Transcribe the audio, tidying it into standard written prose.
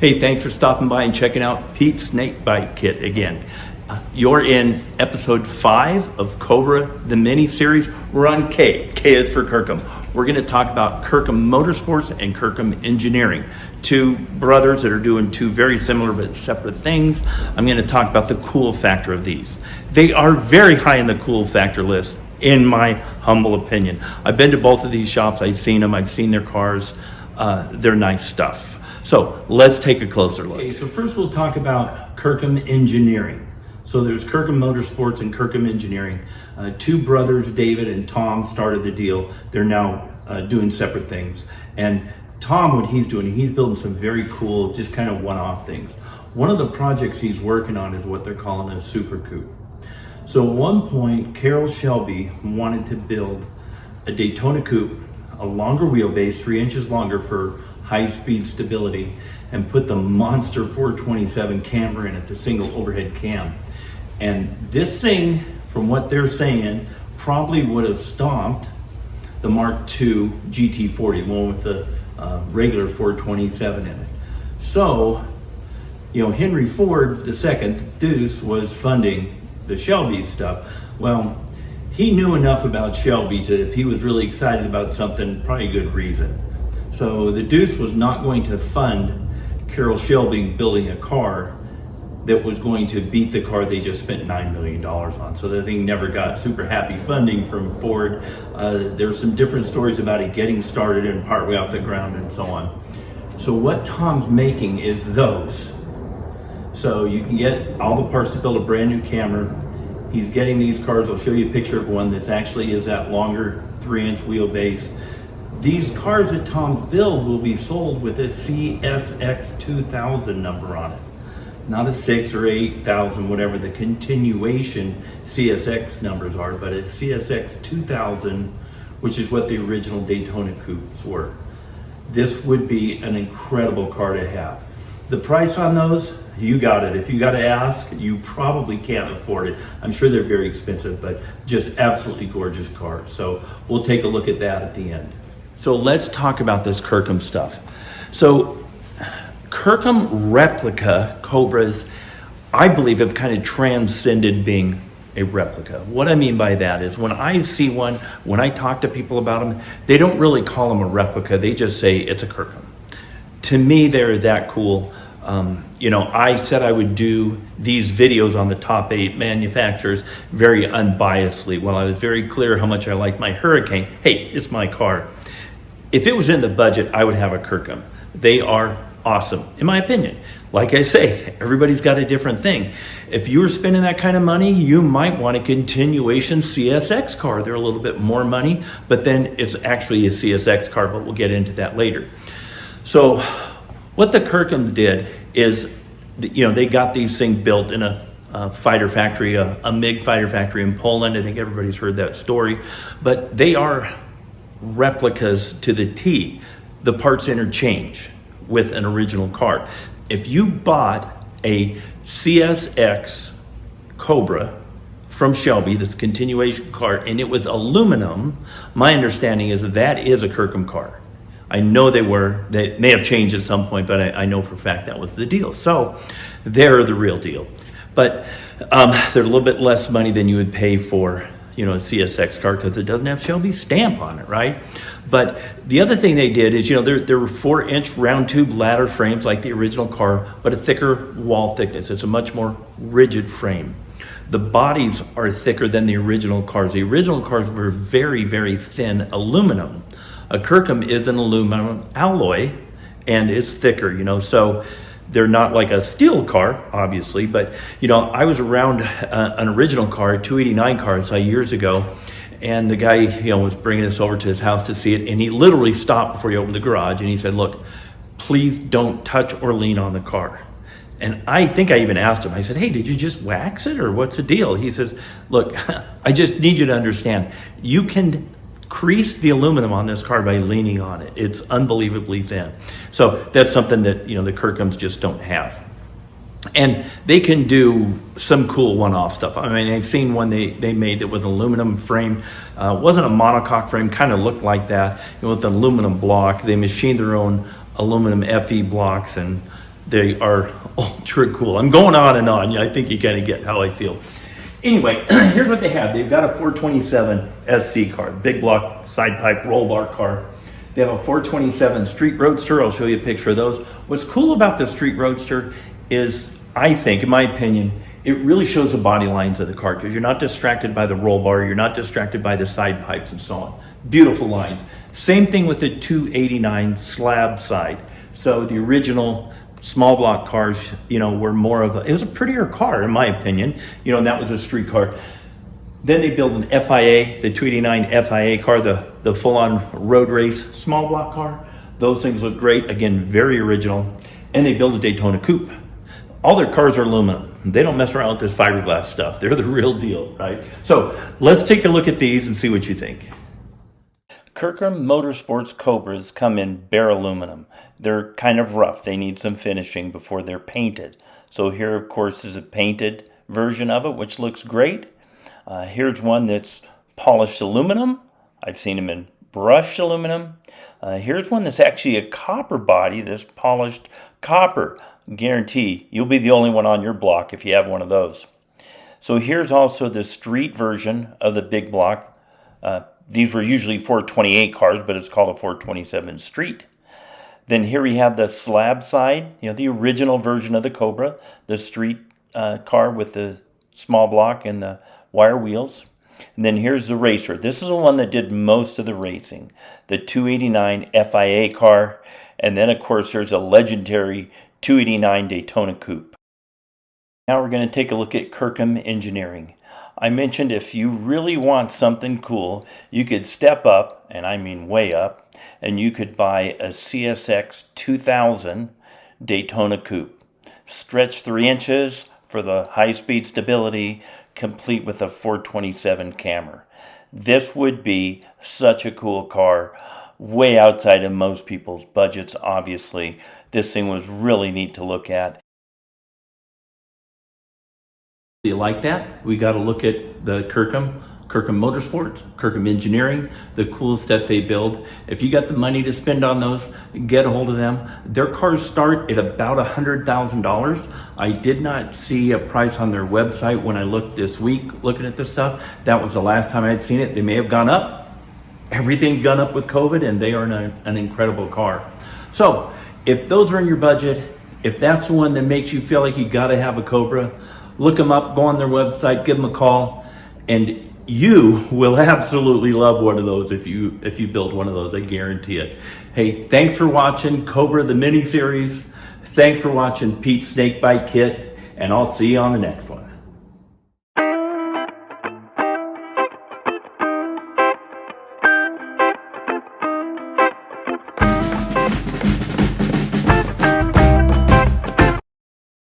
Hey, thanks for stopping by and checking out Pete's Snake Bite Kit again. You're in episode 5 of Cobra, the mini series. We're on K. K is for Kirkham. We're going to talk about Kirkham Motorsports and Curcum Engineering. Two brothers that are doing two very similar but separate things. I'm going to talk about the cool factor of these. They are very high in the cool factor list, in my humble opinion. I've been to both of these shops. I've seen them. I've seen their cars. They're nice stuff. So let's take a closer look. Okay, so first we'll talk about Curcum Engineering. So there's Kirkham Motorsports and Curcum Engineering. Two brothers, David and Tom, started the deal. They're now doing separate things. And Tom, what he's doing, he's building some very cool, just kind of one-off things. One of the projects he's working on is what they're calling a super coupe. So at one point, Carroll Shelby wanted to build a Daytona coupe, a longer wheelbase, 3 inches longer for high-speed stability, and put the monster 427 camber in it, the single overhead cam. And this thing, from what they're saying, probably would have stomped the Mark II GT40, one with the regular 427 in it. So, Henry Ford II, the Deuce, was funding the Shelby stuff. Well, he knew enough about Shelby to, if he was really excited about something, probably a good reason. So the Deuce was not going to fund Carroll Shelby building a car that was going to beat the car they just spent $9 million on. So the thing never got super happy funding from Ford. There's some different stories about it getting started and partway off the ground and so on. So what Tom's making is those. So you can get all the parts to build a brand new camera. He's getting these cars. I'll show you a picture of one that's actually is that longer 3-inch wheelbase. These cars that Tom's build will be sold with a CSX 2000 number on it. Not a 6 or 8,000, whatever the continuation CSX numbers are, but a CSX 2000, which is what the original Daytona coupes were. This would be an incredible car to have. The price on those, you got it. If you got to ask, you probably can't afford it. I'm sure they're very expensive, but just absolutely gorgeous cars. So we'll take a look at that at the end. So let's talk about this Kirkham stuff. So Kirkham replica Cobras, I believe, have kind of transcended being a replica. What I mean by that is when I see one, when I talk to people about them, they don't really call them a replica. They just say it's a Kirkham. To me, they're that cool. I said I would do these videos on the top 8 manufacturers very unbiasedly. Well, I was very clear how much I like my Hurricane. Hey, it's my car. If it was in the budget, I would have a Kirkham. They are awesome, in my opinion. Like I say, everybody's got a different thing. If you were spending that kind of money, you might want a continuation CSX car. They're a little bit more money, but then it's actually a CSX car, but we'll get into that later. So what the Kirkhams did is, they got these things built in a fighter factory, a MiG fighter factory in Poland. I think everybody's heard that story, but they are replicas to the T. The parts interchange with an original car. If you bought a CSX Cobra from Shelby, this continuation car, and it was aluminum, my understanding is that is a Kirkham car. I know they may have changed at some point, but I know for a fact that was the deal. So they're the real deal. But they're a little bit less money than you would pay for a CSX car because it doesn't have Shelby's stamp on it, right? But the other thing they did is, there were 4-inch round tube ladder frames like the original car, but a thicker wall thickness. It's a much more rigid frame. The bodies are thicker than the original cars. The original cars were very, very thin aluminum. A Kirkham is an aluminum alloy and it's thicker, so they're not like a steel car, obviously, but I was around an original car, a 289 car, years ago, and the guy, was bringing us over to his house to see it, and he literally stopped before he opened the garage, and he said, "Look, please don't touch or lean on the car." And I think I even asked him, I said, "Hey, did you just wax it, or what's the deal?" He says, "Look, I just need you to understand, you can crease the aluminum on this car by leaning on it. It's unbelievably thin." So that's something that the Kirkhams just don't have. And they can do some cool one-off stuff. I mean, I've seen one they made that with an aluminum frame. Wasn't a monocoque frame, kind of looked like that, with an aluminum block. They machined their own aluminum FE blocks, and They are ultra cool. I'm going on and on. I think you kind of get how I feel. Anyway, here's what they have. They've got a 427 SC car, big block, side pipe, roll bar car. They have a 427 Street Roadster. I'll show you a picture of those. What's cool about the Street Roadster is, I think, in my opinion, it really shows the body lines of the car because you're not distracted by the roll bar, you're not distracted by the side pipes and so on. Beautiful lines. Same thing with the 289 slab side. So the original small block cars, were more of it was a prettier car in my opinion, and that was a street car. Then they built an FIA, the 289 FIA car, the full-on road race small block car. Those things look great, again, very original. And they built a Daytona Coupe. All their cars are aluminum. They don't mess around with this fiberglass stuff. They're the real deal, right? So let's take a look at these and see what you think. Kirkham Motorsports Cobras come in bare aluminum. They're kind of rough. They need some finishing before they're painted. So here, of course, is a painted version of it, which looks great. Here's one that's polished aluminum. I've seen them in brushed aluminum. Here's one that's actually a copper body, this polished copper. Guarantee you'll be the only one on your block if you have one of those. So here's also the street version of the big block. These were usually 428 cars, but it's called a 427 street. Then here we have the slab side, the original version of the Cobra, the street car with the small block and the wire wheels. And then here's the racer. This is the one that did most of the racing, the 289 FIA car. And then, of course, there's a legendary 289 Daytona Coupe. Now we're going to take a look at Curcum Engineering. I mentioned if you really want something cool, you could step up, and I mean way up, and you could buy a CSX 2000 Daytona Coupe. Stretch 3 inches for the high-speed stability, complete with a 427 camera. This would be such a cool car, way outside of most people's budgets, obviously. This thing was really neat to look at. Do you like that? We got to look at the Kirkham Motorsports, Curcum Engineering, the cool stuff they build. If you got the money to spend on those, get a hold of them. Their cars start at about $100,000. I did not see a price on their website when I looked this week looking at this stuff. That was the last time I'd seen it. They may have gone up. Everything's gone up with COVID, and they are an incredible car. So if those are in your budget, if that's the one that makes you feel like you got to have a Cobra, look them up, go on their website, give them a call, and you will absolutely love one of those if you build one of those, I guarantee it. Hey, thanks for watching Cobra the mini series. Thanks for watching Pete's Snakebite Kit, and I'll see you on the next one.